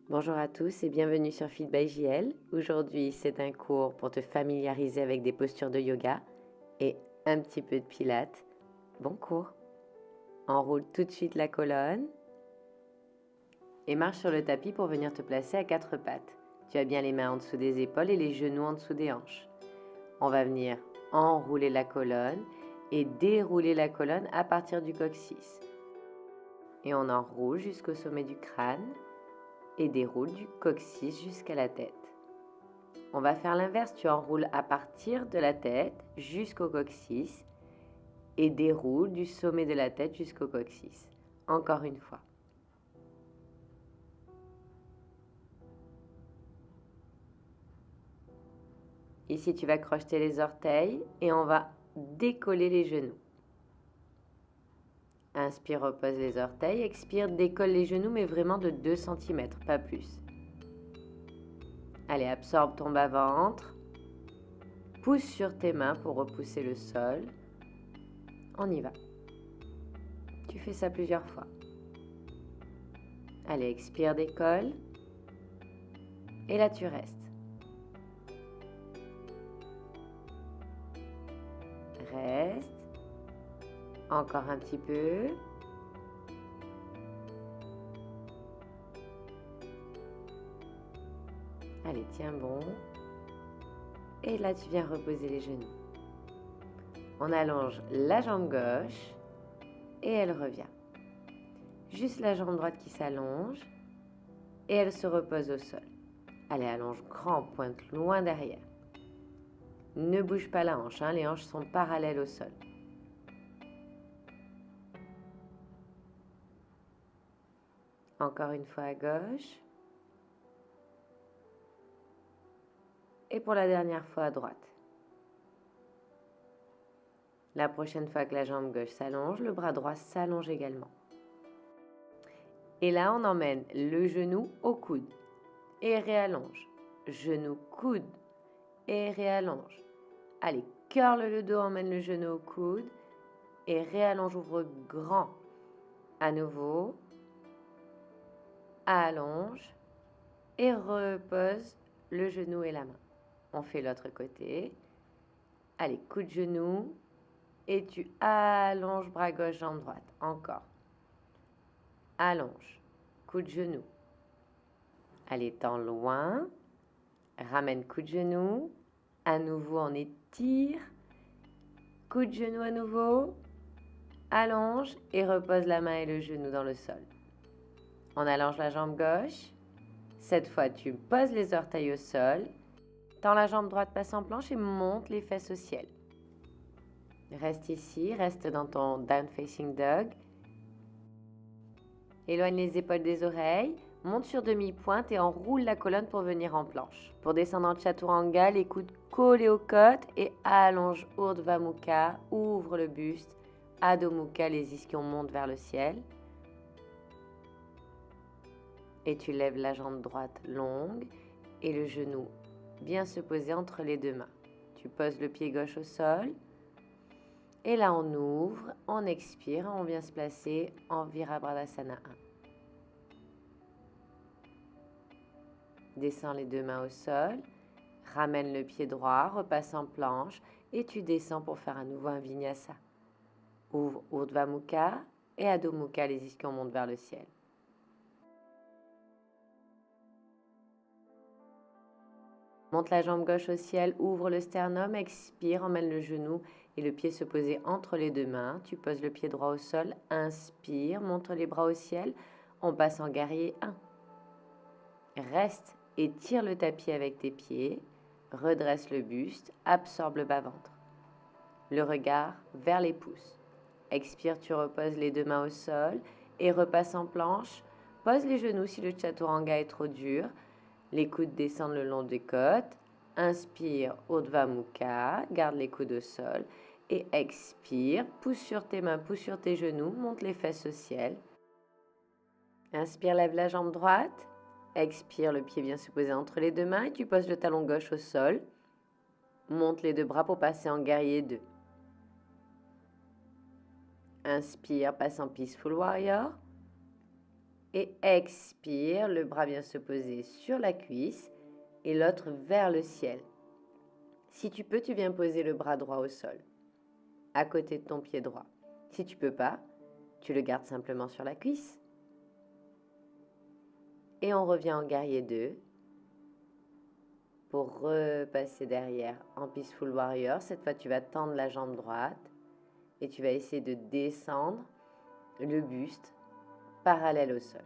Bonjour à tous et bienvenue sur Fit by JL. Aujourd'hui, c'est un cours pour te familiariser avec des postures de yoga et un petit peu de pilates. Bon cours. Enroule tout de suite la colonne et marche sur le tapis pour venir te placer à quatre pattes. Tu as bien les mains en dessous des épaules et les genoux en dessous des hanches. On va venir enrouler la colonne et dérouler la colonne à partir du coccyx. Et on enroule jusqu'au sommet du crâne et déroule du coccyx jusqu'à la tête. On va faire l'inverse, tu enroules à partir de la tête jusqu'au coccyx et déroule du sommet de la tête jusqu'au coccyx. Encore une fois. Ici, tu vas crocheter les orteils et on va décoller les genoux. Inspire, repose les orteils. Expire, décolle les genoux, mais vraiment de 2 cm, pas plus. Allez, absorbe ton bas-ventre. Pousse sur tes mains pour repousser le sol. On y va. Tu fais ça plusieurs fois. Allez, expire, décolle. Et là, tu restes. Reste. Encore un petit peu. Allez, tiens bon. Et là, tu viens reposer les genoux. On allonge la jambe gauche et elle revient. Juste la jambe droite qui s'allonge et elle se repose au sol. Allez, allonge grand, pointe loin derrière. Ne bouge pas la hanche, les hanches sont parallèles au sol. Encore une fois à gauche. Et pour la dernière fois à droite. La prochaine fois que la jambe gauche s'allonge, le bras droit s'allonge également. Et là, on emmène le genou au coude et réallonge. Genou, coude et réallonge. Allez, curle le dos, emmène le genou au coude et réallonge, ouvre grand. À nouveau, allonge et repose le genou et la main. On fait l'autre côté. Allez, coup de genou et tu allonges bras gauche, jambe droite. Encore. Allonge, coup de genou. Allez, tends loin. Ramène coup de genou. À nouveau, on étire. Coup de genou à nouveau. Allonge et repose la main et le genou dans le sol. On allonge la jambe gauche. Cette fois, tu poses les orteils au sol. Tends la jambe droite, passe en planche et monte les fesses au ciel. Reste ici, reste dans ton Down Facing Dog. Éloigne les épaules des oreilles, monte sur demi-pointe et enroule la colonne pour venir en planche. Pour descendre en Chaturanga, les coudes collés aux côtes et allonge Urdhva Mukha, ouvre le buste, Adho Mukha, les ischions montent vers le ciel. Et tu lèves la jambe droite longue et le genou bien se poser entre les deux mains. Tu poses le pied gauche au sol. Et là, on ouvre, on expire, on vient se placer en Virabhadrasana 1. Descends les deux mains au sol, ramène le pied droit, repasse en planche et tu descends pour faire à nouveau un Vinyasa. Ouvre Urdhva Mukha et Adho Mukha, les ischions montent vers le ciel. Monte la jambe gauche au ciel, ouvre le sternum, expire, emmène le genou et le pied se poser entre les deux mains. Tu poses le pied droit au sol, inspire, monte les bras au ciel, on passe en guerrier 1. Reste et tire le tapis avec tes pieds, redresse le buste, absorbe le bas-ventre. Le regard vers les pouces. Expire, tu reposes les deux mains au sol et repasse en planche. Pose les genoux si le Chaturanga est trop dur. Les coudes descendent le long des côtes. Inspire, Urdhva Mukha, garde les coudes au sol. Et expire, pousse sur tes mains, pousse sur tes genoux, monte les fesses au ciel. Inspire, lève la jambe droite. Expire, le pied vient se poser entre les deux mains et tu poses le talon gauche au sol. Monte les deux bras pour passer en guerrier 2. Inspire, passe en Peaceful Warrior. Et expire, le bras vient se poser sur la cuisse et l'autre vers le ciel. Si tu peux, tu viens poser le bras droit au sol, à côté de ton pied droit. Si tu peux pas, tu le gardes simplement sur la cuisse. Et on revient en guerrier 2 pour repasser derrière en Peaceful Warrior. Cette fois, tu vas tendre la jambe droite et tu vas essayer de descendre le buste parallèle au sol.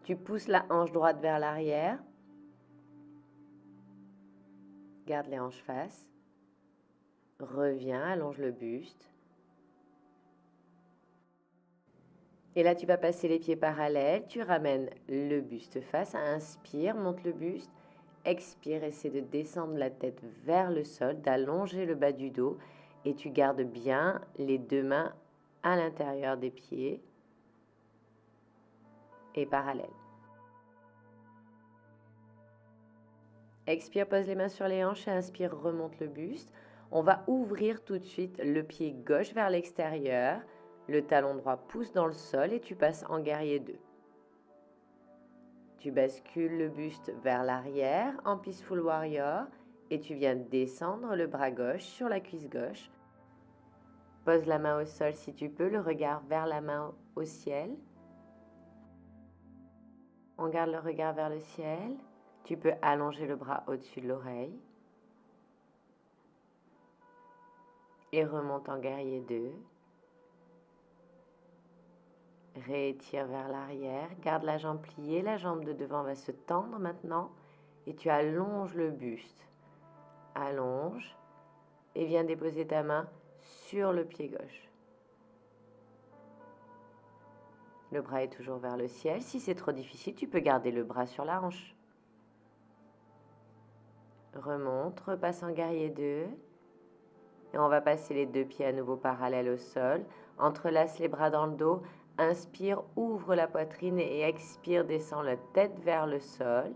Tu pousses la hanche droite vers l'arrière. Garde les hanches face. Reviens, allonge le buste. Et là, tu vas passer les pieds parallèles. Tu ramènes le buste face. Inspire, monte le buste. Expire, essaie de descendre la tête vers le sol, d'allonger le bas du dos. Et tu gardes bien les deux mains à l'intérieur des pieds et parallèles. Expire, pose les mains sur les hanches et inspire, remonte le buste. On va ouvrir tout de suite le pied gauche vers l'extérieur. Le talon droit pousse dans le sol et tu passes en guerrier 2. Tu bascules le buste vers l'arrière en Peaceful Warrior et tu viens descendre le bras gauche sur la cuisse gauche. Pose la main au sol si tu peux, le regard vers la main au ciel. On garde le regard vers le ciel. Tu peux allonger le bras au-dessus de l'oreille. Et remonte en guerrier 2. Réétire vers l'arrière. Garde la jambe pliée. La jambe de devant va se tendre maintenant. Et tu allonges le buste. Allonge. Et viens déposer ta main sur le pied gauche. Le bras est toujours vers le ciel. Si c'est trop difficile, tu peux garder le bras sur la hanche. Remonte, repasse en guerrier 2. Et on va passer les deux pieds à nouveau parallèles au sol. Entrelace les bras dans le dos. Inspire, ouvre la poitrine et expire, descend la tête vers le sol.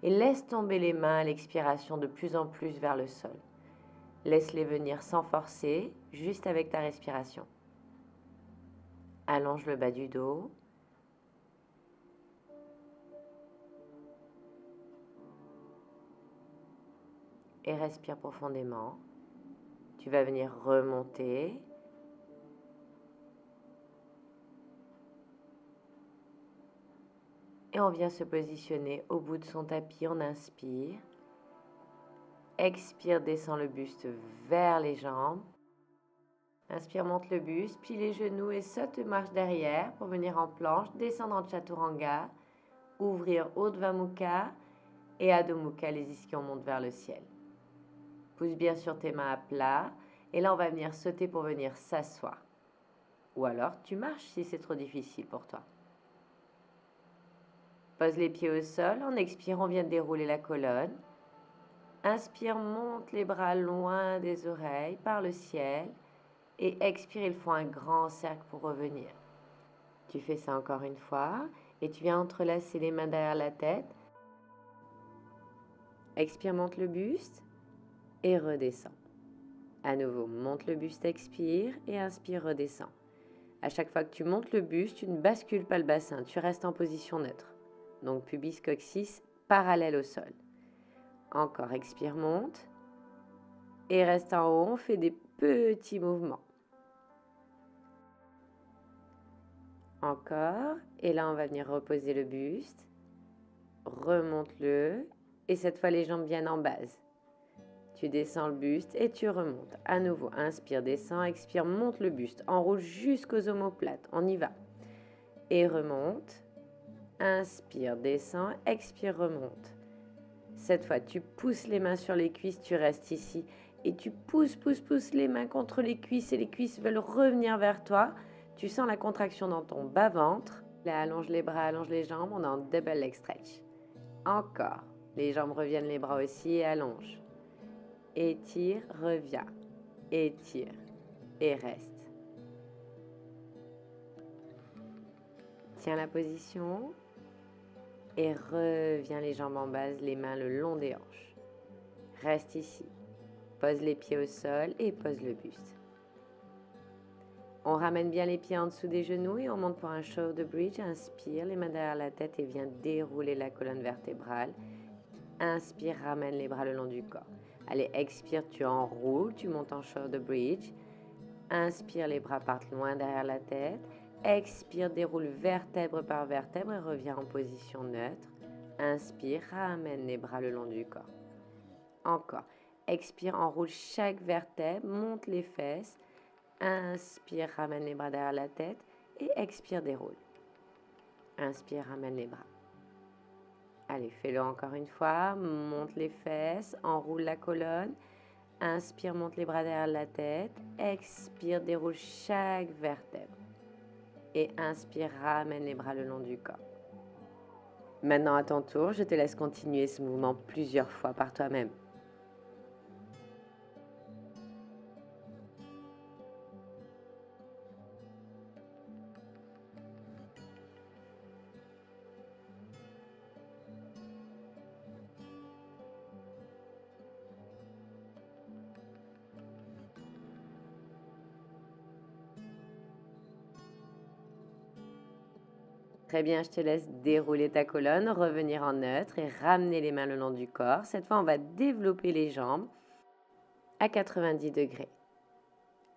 Et laisse tomber les mains à l'expiration de plus en plus vers le sol. Laisse-les venir sans forcer, juste avec ta respiration. Allonge le bas du dos. Et respire profondément. Tu vas venir remonter. Et on vient se positionner au bout de son tapis. On inspire. Expire, descend le buste vers les jambes. Inspire, monte le buste, plie les genoux et saute marche derrière pour venir en planche. Descendre en Chaturanga. Ouvrir Urdhva Mukha et Adho Mukha, les ischions montent vers le ciel. Pousse bien sur tes mains à plat. Et là, on va venir sauter pour venir s'asseoir. Ou alors, tu marches si c'est trop difficile pour toi. Pose les pieds au sol. En expirant, on vient de dérouler la colonne. Inspire, monte les bras loin des oreilles, par le ciel. Et expire, il faut un grand cercle pour revenir. Tu fais ça encore une fois. Et tu viens entrelacer les mains derrière la tête. Expire, monte le buste. Et redescends. À nouveau, monte le buste, expire et inspire, redescends. À chaque fois que tu montes le buste, tu ne bascules pas le bassin, tu restes en position neutre. Donc pubis coccyx parallèle au sol. Encore, expire, monte. Et reste en haut, on fait des petits mouvements. Encore, et là on va venir reposer le buste. Remonte-le, et cette fois les jambes viennent en base. Tu descends le buste et tu remontes. À nouveau, inspire, descends, expire, monte le buste. Enroule jusqu'aux omoplates. On y va. Et remonte. Inspire, descends, expire, remonte. Cette fois, tu pousses les mains sur les cuisses, tu restes ici. Et tu pousses les mains contre les cuisses et les cuisses veulent revenir vers toi. Tu sens la contraction dans ton bas-ventre. Là, allonge les bras, allonge les jambes. On est en double leg stretch. Encore. Les jambes reviennent, les bras aussi et allonge. Étire, reviens. Étire et reste. Tiens la position et reviens les jambes en base, les mains le long des hanches. Reste ici. Pose les pieds au sol et pose le buste. On ramène bien les pieds en dessous des genoux et on monte pour un shoulder bridge. Inspire, les mains derrière la tête et viens dérouler la colonne vertébrale. Inspire, ramène les bras le long du corps. Allez, expire, tu enroules, tu montes en shoulder bridge. Inspire, les bras partent loin derrière la tête. Expire, déroule vertèbre par vertèbre et reviens en position neutre. Inspire, ramène les bras le long du corps. Encore. Expire, enroule chaque vertèbre, monte les fesses. Inspire, ramène les bras derrière la tête et expire, déroule. Inspire, ramène les bras. Allez, fais-le encore une fois. Monte les fesses, enroule la colonne. Inspire, monte les bras derrière la tête. Expire, déroule chaque vertèbre. Et inspire, ramène les bras le long du corps. Maintenant, à ton tour, je te laisse continuer ce mouvement plusieurs fois par toi-même. Très bien, je te laisse dérouler ta colonne, revenir en neutre et ramener les mains le long du corps. Cette fois, on va développer les jambes à 90 degrés.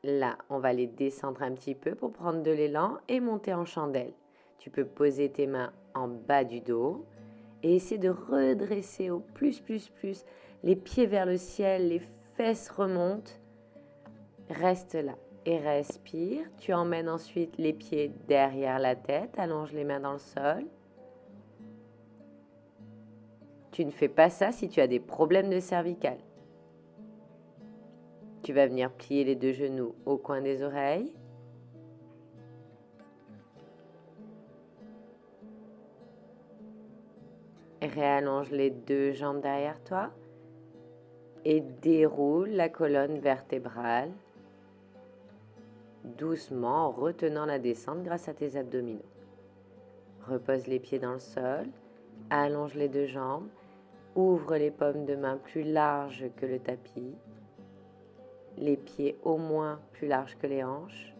Là, on va les descendre un petit peu pour prendre de l'élan et monter en chandelle. Tu peux poser tes mains en bas du dos et essayer de redresser au plus, les pieds vers le ciel, les fesses remontent. Reste là. Et respire. Tu emmènes ensuite les pieds derrière la tête. Allonge les mains dans le sol. Tu ne fais pas ça si tu as des problèmes de cervicale. Tu vas venir plier les deux genoux au coin des oreilles. Réallonge les deux jambes derrière toi. Et déroule la colonne vertébrale. Doucement en retenant la descente grâce à tes abdominaux. Repose les pieds dans le sol, allonge les deux jambes, ouvre les paumes de main plus larges que le tapis, les pieds au moins plus larges que les hanches,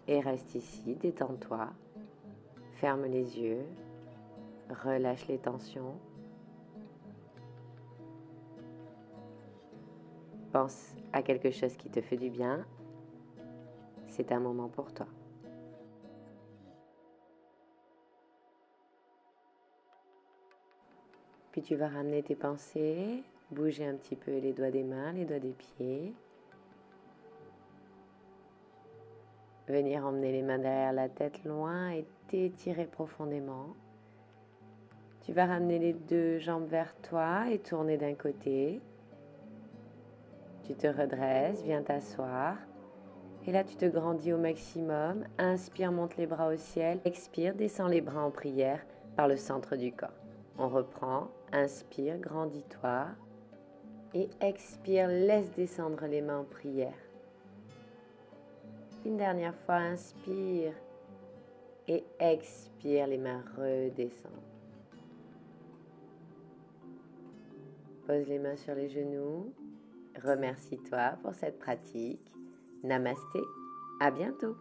et reste ici, détends-toi, ferme les yeux, relâche les tensions. Pense à quelque chose qui te fait du bien. C'est un moment pour toi. Puis tu vas ramener tes pensées, bouger un petit peu les doigts des mains, les doigts des pieds. Venir emmener les mains derrière la tête loin et t'étirer profondément. Tu vas ramener les deux jambes vers toi et tourner d'un côté. Tu te redresses, viens t'asseoir. Et là, tu te grandis au maximum. Inspire, monte les bras au ciel. Expire, descends les bras en prière par le centre du corps. On reprend. Inspire, grandis-toi. Et expire, laisse descendre les mains en prière. Une dernière fois, inspire. Et expire, les mains redescendent. Pose les mains sur les genoux. Remercie-toi pour cette pratique. Namasté, à bientôt.